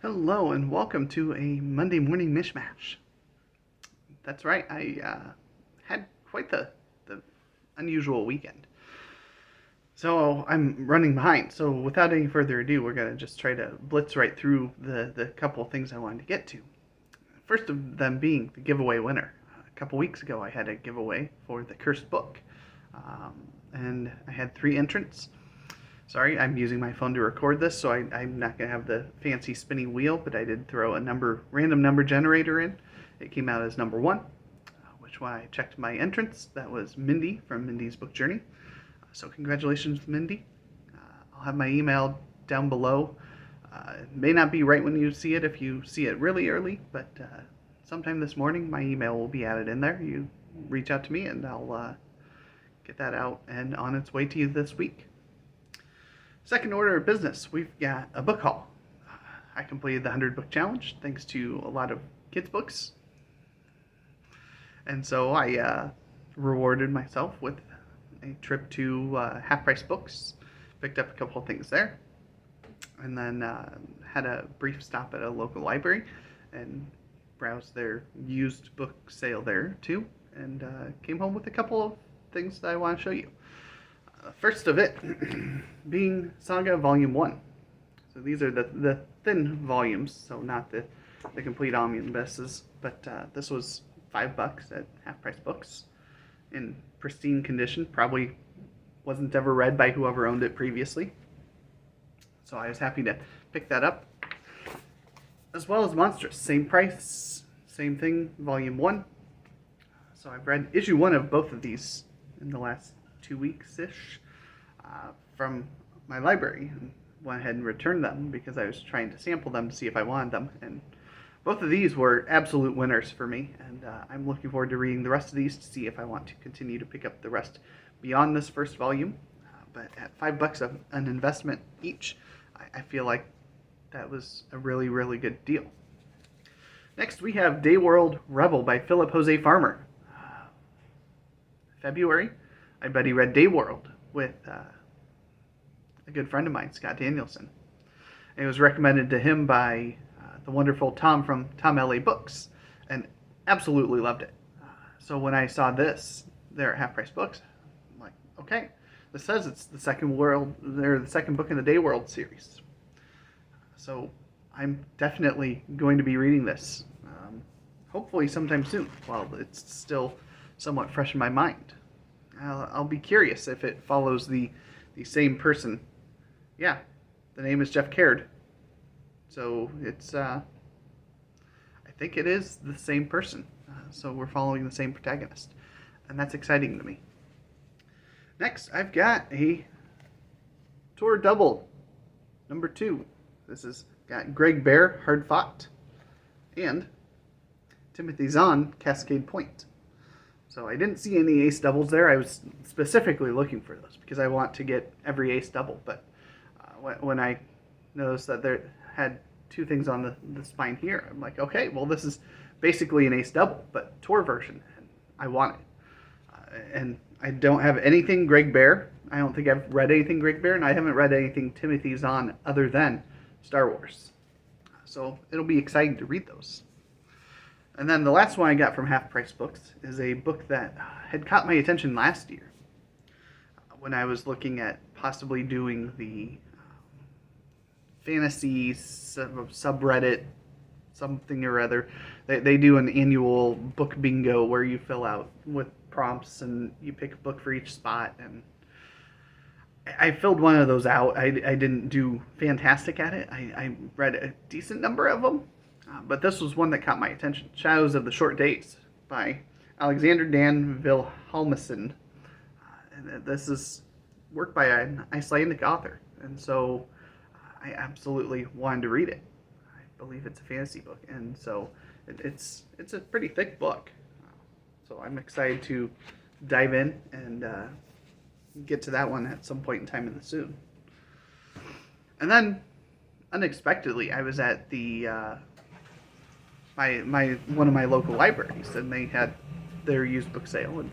Hello and welcome to a Monday morning mishmash. That's right, I had quite the unusual weekend. So I'm running behind. So without any further ado, we're going to just try to blitz right through the couple of things I wanted to get to. First of them being the giveaway winner. A couple weeks ago, I had a giveaway for the Cursed Book. And I had 3 entrants. Sorry, I'm using my phone to record this, so I'm not going to have the fancy spinning wheel, but I did throw a random number generator in. It came out as number 1, which when I checked my entrance, that was Mindy from Mindy's Book Journey. So congratulations, Mindy. I'll have my email down below. It may not be right when you see it if you see it really early, but sometime this morning my email will be added in there. You reach out to me and I'll get that out and on its way to you this week. Second order of business, we've got a book haul. I completed the 100 book challenge thanks to a lot of kids' books. And so I rewarded myself with a trip to Half Price Books, picked up a couple of things there, and then had a brief stop at a local library and browsed their used book sale there too, and came home with a couple of things that I want to show you. First of it being Saga Volume 1. So these are the thin volumes, so not the complete omnibuses, but this was $5 at Half Price Books in pristine condition. Probably wasn't ever read by whoever owned it previously. So I was happy to pick that up. As well as Monstrous. Same price, same thing, Volume 1. So I've read issue 1 of both of these in the last 2 weeks-ish from my library, and went ahead and returned them because I was trying to sample them to see if I wanted them, and both of these were absolute winners for me, and I'm looking forward to reading the rest of these to see if I want to continue to pick up the rest beyond this first volume. But at $5 of an investment each, I feel like that was a really, really good deal. Next we have Dayworld Rebel by Philip Jose Farmer. February, I bet he read Dayworld with a good friend of mine, Scott Danielson. It was recommended to him by the wonderful Tom from Tom L.A. Books, and absolutely loved it. So when I saw this there at Half Price Books, I'm like, okay, this says it's the second book in the Dayworld series. So I'm definitely going to be reading this, hopefully sometime soon, while it's still somewhat fresh in my mind. I'll be curious if it follows the same person. Yeah, the name is Jeff Caird. So it's, I think it is the same person. So we're following the same protagonist. And that's exciting to me. Next, I've got a Tour Double, number 2. This has got Greg Bear, Hard Fought, and Timothy Zahn, Cascade Point. So I didn't see any ace doubles there. I was specifically looking for those because I want to get every ace double. But when I noticed that there had 2 things on the spine here, I'm like, okay, well, this is basically an ace double, but tour version. And I want it. And I don't have anything Greg Bear. I don't think I've read anything Greg Bear, and I haven't read anything Timothy Zahn other than Star Wars. So it'll be exciting to read those. And then the last one I got from Half Price Books is a book that had caught my attention last year when I was looking at possibly doing the fantasy subreddit something or other. They do an annual book bingo where you fill out with prompts and you pick a book for each spot, and I filled one of those out. I didn't do fantastic at it. I read a decent number of them. But this was one that caught my attention. Shadows of the Short Days by Alexander Danville Holmeson. And this is work by an Icelandic author. And so I absolutely wanted to read it. I believe it's a fantasy book. And so it's a pretty thick book. So I'm excited to dive in and get to that one at some point in time in the soon. And then, unexpectedly, I was at the one of my local libraries, and they had their used book sale, and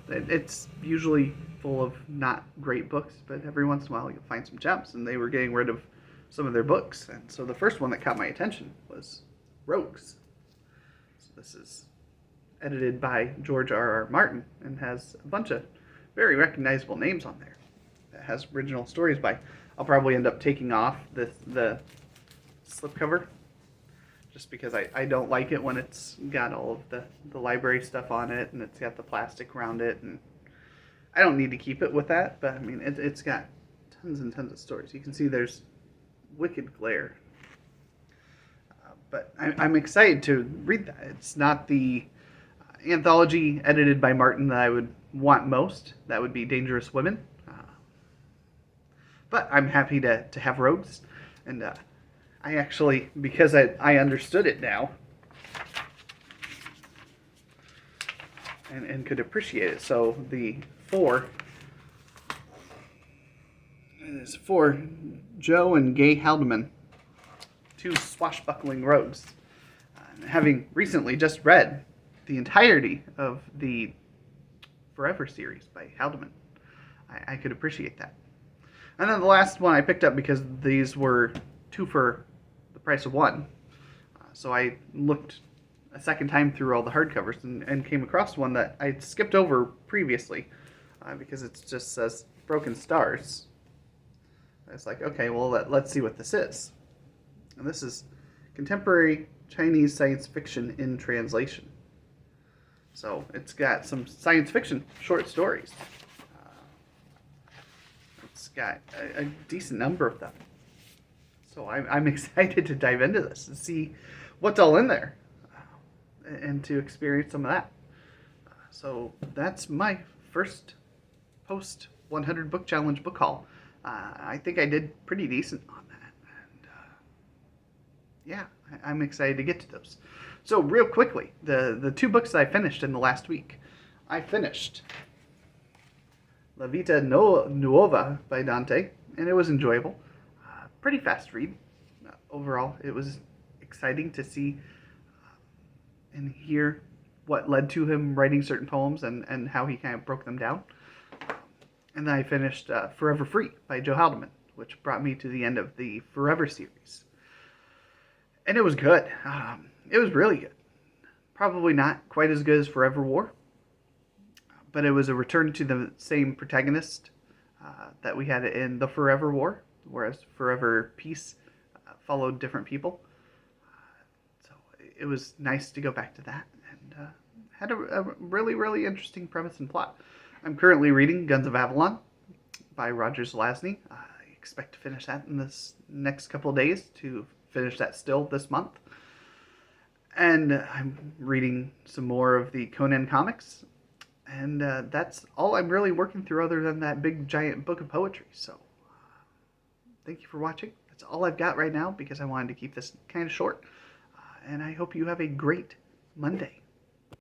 it's usually full of not great books, but every once in a while you'll find some gems, and they were getting rid of some of their books. And so the first one that caught my attention was Rogues. So this is edited by George R.R. Martin and has a bunch of very recognizable names on there. It has original stories by... I'll probably end up taking off the slipcover just because I don't like it when it's got all of the library stuff on it and it's got the plastic around it, and I don't need to keep it with that, but I mean it's got tons and tons of stories. You can see there's wicked glare, but I'm excited to read that. It's not the anthology edited by Martin that I would want most. That would be Dangerous Women, but I'm happy to have Rogues, and I actually, because I understood it now and could appreciate it. So the four is for Joe and Gay Haldeman, two swashbuckling rogues. Having recently just read the entirety of the Forever series by Haldeman, I could appreciate that. And then the last one I picked up because these were two for the price of one. So I looked a second time through all the hardcovers and came across one that I skipped over previously because it just says Broken Stars. It's like, okay, well, let's see what this is. And this is contemporary Chinese science fiction in translation. So it's got some science fiction short stories. It's got a decent number of them. So I'm excited to dive into this and see what's all in there and to experience some of that. So that's my first post 100 book challenge book haul. I think I did pretty decent on that. And yeah, I'm excited to get to those. So real quickly, the two books that I finished in the last week. I finished La Vita Nuova by Dante, and it was enjoyable. Pretty fast read. Overall, it was exciting to see and hear what led to him writing certain poems and how he kind of broke them down. And then I finished Forever Free by Joe Haldeman, which brought me to the end of the Forever series. And it was good. It was really good. Probably not quite as good as Forever War, but it was a return to the same protagonist that we had in the Forever War, whereas Forever Peace followed different people. So it was nice to go back to that, and had a really, really interesting premise and plot. I'm currently reading Guns of Avalon by Roger Zelazny. I expect to finish that in this next couple of days, to finish that still this month. And I'm reading some more of the Conan comics. And that's all I'm really working through other than that big giant book of poetry. So thank you for watching. That's all I've got right now because I wanted to keep this kind of short. And I hope you have a great Monday.